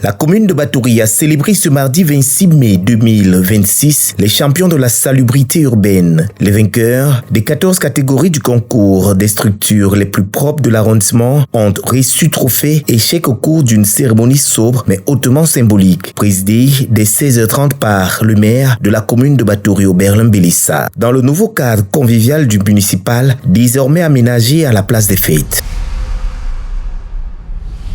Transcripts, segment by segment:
La commune de Batouri a célébré ce mardi 26 mai 2026 les champions de la salubrité urbaine. Les vainqueurs des 14 catégories du concours des structures les plus propres de l'arrondissement ont reçu trophées et chèques au cours d'une cérémonie sobre mais hautement symbolique, présidée dès 16h30 par le maire de la commune de Batouri, Oberlin Bélissa, dans le nouveau cadre convivial du municipal, désormais aménagé à la place des fêtes.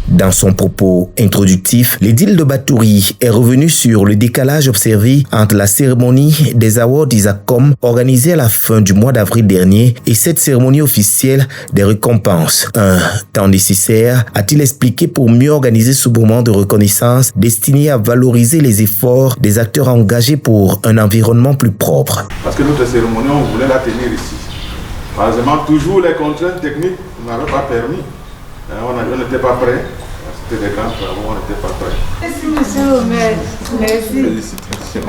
Dans son propos introductif, l'édile de Batouri est revenu sur le décalage observé entre la cérémonie des awards d'Isacom organisée à la fin du mois d'avril dernier et cette cérémonie officielle des récompenses. Un temps nécessaire, a-t-il expliqué, pour mieux organiser ce moment de reconnaissance destiné à valoriser les efforts des acteurs engagés pour un environnement plus propre. Parce que notre cérémonie, on voulait la tenir ici. Malheureusement, toujours les contraintes techniques n'avaient pas permis. On n'était pas prêts. C'était des grands travaux, on n'était pas prêts. Merci, monsieur le maire. Merci. Félicitations.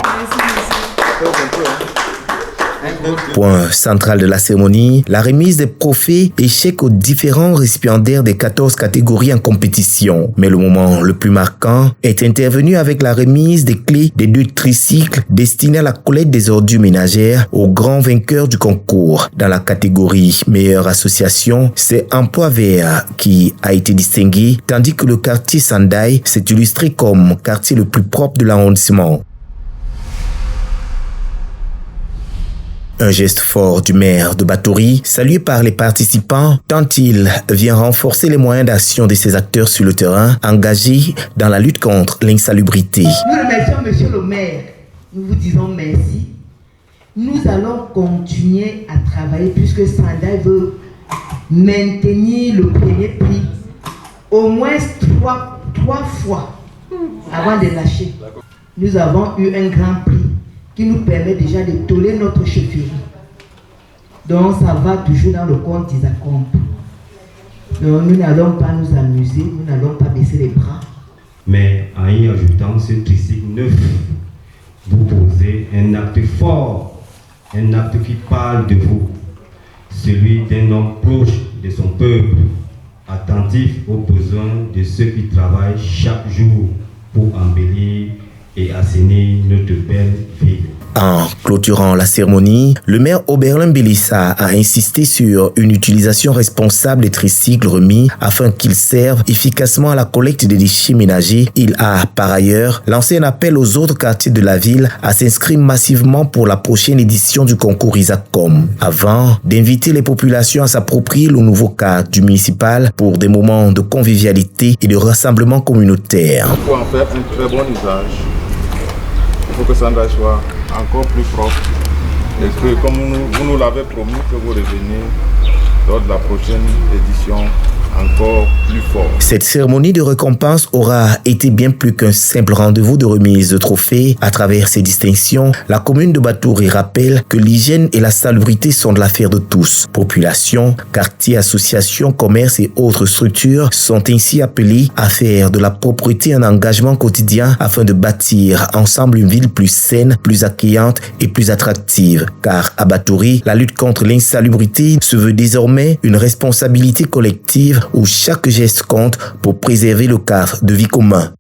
Point central de la cérémonie, la remise des trophées et chèques aux différents récipiendaires des 14 catégories en compétition. Mais le moment le plus marquant est intervenu avec la remise des clés des 2 tricycles destinés à la collecte des ordures ménagères aux grands vainqueurs du concours. Dans la catégorie meilleure association, c'est Emploi Vert qui a été distingué, tandis que le quartier Sandai s'est illustré comme quartier le plus propre de l'arrondissement. Un geste fort du maire de Batouri, salué par les participants, tant il vient renforcer les moyens d'action de ces acteurs sur le terrain, engagés dans la lutte contre l'insalubrité. Nous remercions monsieur le maire. Nous vous disons merci. Nous allons continuer à travailler puisque Sandai veut maintenir le premier prix au moins trois fois avant de lâcher. Nous avons eu un grand prix qui nous permet déjà de tolérer notre chefferie. Donc ça va toujours dans le compte d'Isacom. Donc nous n'allons pas nous amuser, nous n'allons pas baisser les bras. Mais en y ajoutant ce tricycle neuf, vous posez un acte fort, un acte qui parle de vous, celui d'un homme proche de son peuple, attentif aux besoins de ceux qui travaillent chaque jour pour embellir et assainir notre belle ville. En clôturant la cérémonie, le maire Oberlin Bélissa a insisté sur une utilisation responsable des tricycles remis afin qu'ils servent efficacement à la collecte des déchets ménagers. Il a par ailleurs lancé un appel aux autres quartiers de la ville à s'inscrire massivement pour la prochaine édition du concours Isacom, avant d'inviter les populations à s'approprier le nouveau cadre du municipal pour des moments de convivialité et de rassemblement communautaire. Il faut en faire un très bon usage. Il faut que Sandai soit encore plus propre et que, comme vous nous l'avez promis, que vous reveniez lors de la prochaine édition encore plus fort. Cette cérémonie de récompense aura été bien plus qu'un simple rendez-vous de remise de trophées. À travers ces distinctions, la commune de Batouri rappelle que l'hygiène et la salubrité sont de l'affaire de tous. Population, quartiers, associations, commerces et autres structures sont ainsi appelés à faire de la propreté un engagement quotidien afin de bâtir ensemble une ville plus saine, plus accueillante et plus attractive. Car à Batouri, la lutte contre l'insalubrité se veut désormais une responsabilité collective où chaque geste compte pour préserver le cadre de vie commun.